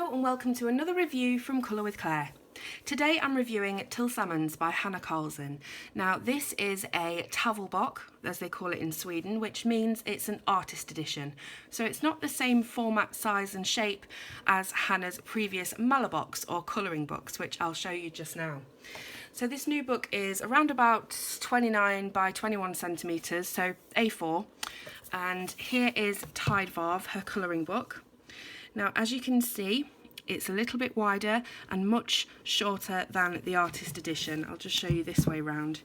Hello and welcome to another review from Colour with Claire. Today I'm reviewing Tillsammans by Hanna Karlzon. Now this is a tavelbock, as they call it in Sweden, which means it's an artist edition. So it's not the same format, size and shape as Hanna's previous Malabox or colouring books, which I'll show you just now. So this new book is around about 29 by 21 centimetres, so A4. And here is Tidevarv, her colouring book. Now, as you can see, it's a little bit wider and much shorter than the artist edition. I'll just show you this way round.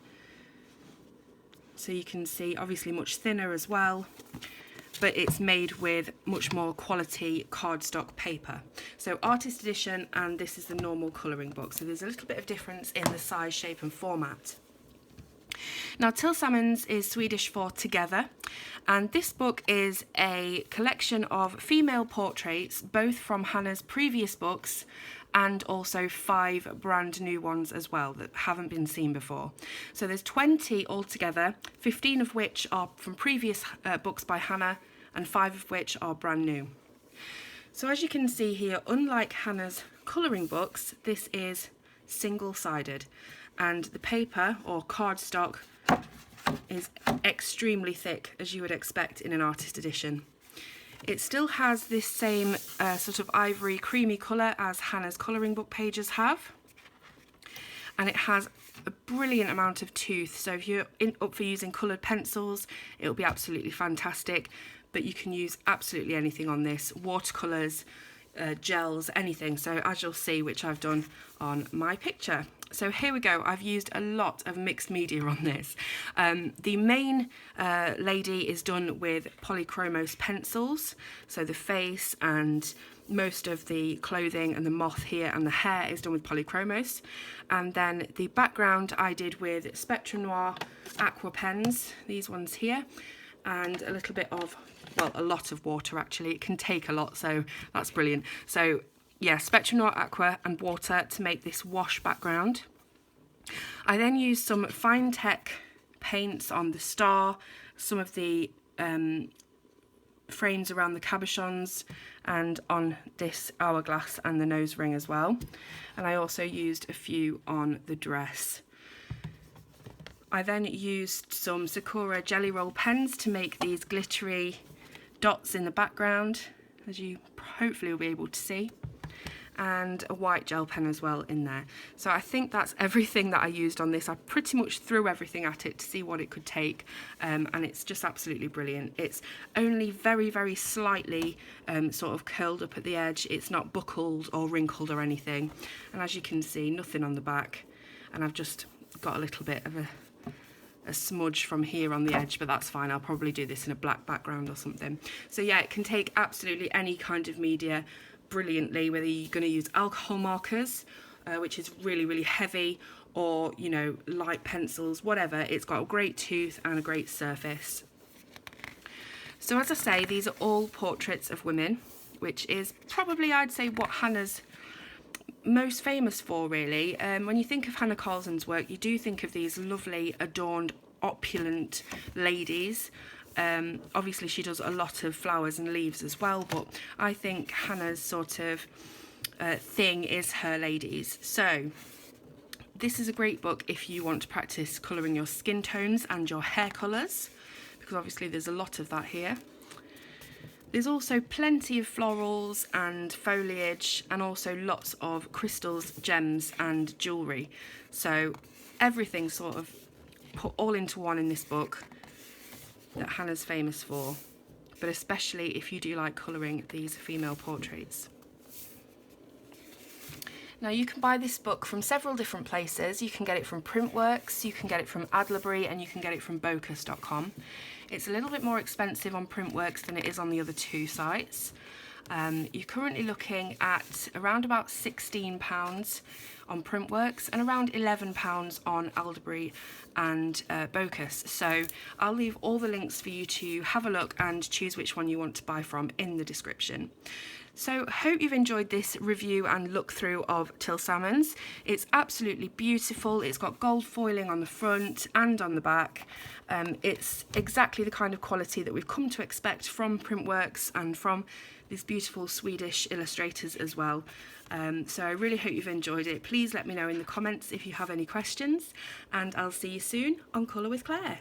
So you can see, obviously much thinner as well, but it's made with much more quality cardstock paper. So artist edition, and this is the normal colouring book. So there's a little bit of difference in the size, shape and format. Now Tillsammans is Swedish for together, and this book is a collection of female portraits, both from Hanna's previous books and also 5 brand new ones as well that haven't been seen before. So there's 20 altogether, 15 of which are from previous books by Hanna and 5 of which are brand new. So as you can see here, unlike Hanna's colouring books, this is single-sided, and the paper or cardstock is extremely thick, as you would expect in an artist edition. It still has this same sort of ivory creamy colour as Hanna's colouring book pages have, and it has a brilliant amount of tooth, so if you're up for using coloured pencils, it'll be absolutely fantastic. But you can use absolutely anything on this, watercolours, gels, anything. So as you'll see, which I've done on my picture. So here we go, I've used a lot of mixed media on this. The main lady is done with polychromos pencils, so the face and most of the clothing and the moth here and the hair is done with polychromos. And then the background I did with Spectrum Noir aqua pens, these ones here, and a little bit of, well, a lot of water actually. It can take a lot, so that's brilliant. So yeah, Spectrum Noir aqua and water to make this wash background. I then used some fine tech paints on the star, some of the frames around the cabochons, and on this hourglass and the nose ring as well. And I also used a few on the dress. I then used some Sakura Jelly Roll pens to make these glittery dots in the background, as you hopefully will be able to see, and a white gel pen as well in there. So I think that's everything that I used on this. I pretty much threw everything at it to see what it could take, and it's just absolutely brilliant. It's only very, very slightly sort of curled up at the edge. It's not buckled or wrinkled or anything. And as you can see, nothing on the back. And I've just got a little bit of a smudge from here on the edge, but that's fine. I'll probably do this in a black background or something. So yeah, it can take absolutely any kind of media brilliantly, whether you're going to use alcohol markers, which is really, really heavy, or, you know, light pencils, whatever. It's got a great tooth and a great surface. So as I say, these are all portraits of women, which is probably, I'd say, what Hanna's most famous for, really. When you think of Hanna Karlzon's work, you do think of these lovely, adorned, opulent ladies. Obviously she does a lot of flowers and leaves as well, but I think Hanna's sort of thing is her ladies. So this is a great book if you want to practice colouring your skin tones and your hair colours, because obviously there's a lot of that here. There's also plenty of florals and foliage, and also lots of crystals, gems and jewellery. So everything sort of put all into one in this book that Hanna's famous for, but especially if you do like colouring these female portraits. Now you can buy this book from several different places. You can get it from Printworks, you can get it from Adlerbury, and you can get it from Bocas.com. It's a little bit more expensive on Printworks than it is on the other 2 sites. You're currently looking at around about £16 on Printworks and around £11 on Adlerbury and Bocas. So I'll leave all the links for you to have a look and choose which one you want to buy from in the description. So hope you've enjoyed this review and look through of Tillsammans. It's absolutely beautiful. It's got gold foiling on the front and on the back. It's exactly the kind of quality that we've come to expect from Printworks and from these beautiful Swedish illustrators as well. So I really hope you've enjoyed it. Please let me know in the comments if you have any questions, and I'll see you soon on Colour with Claire.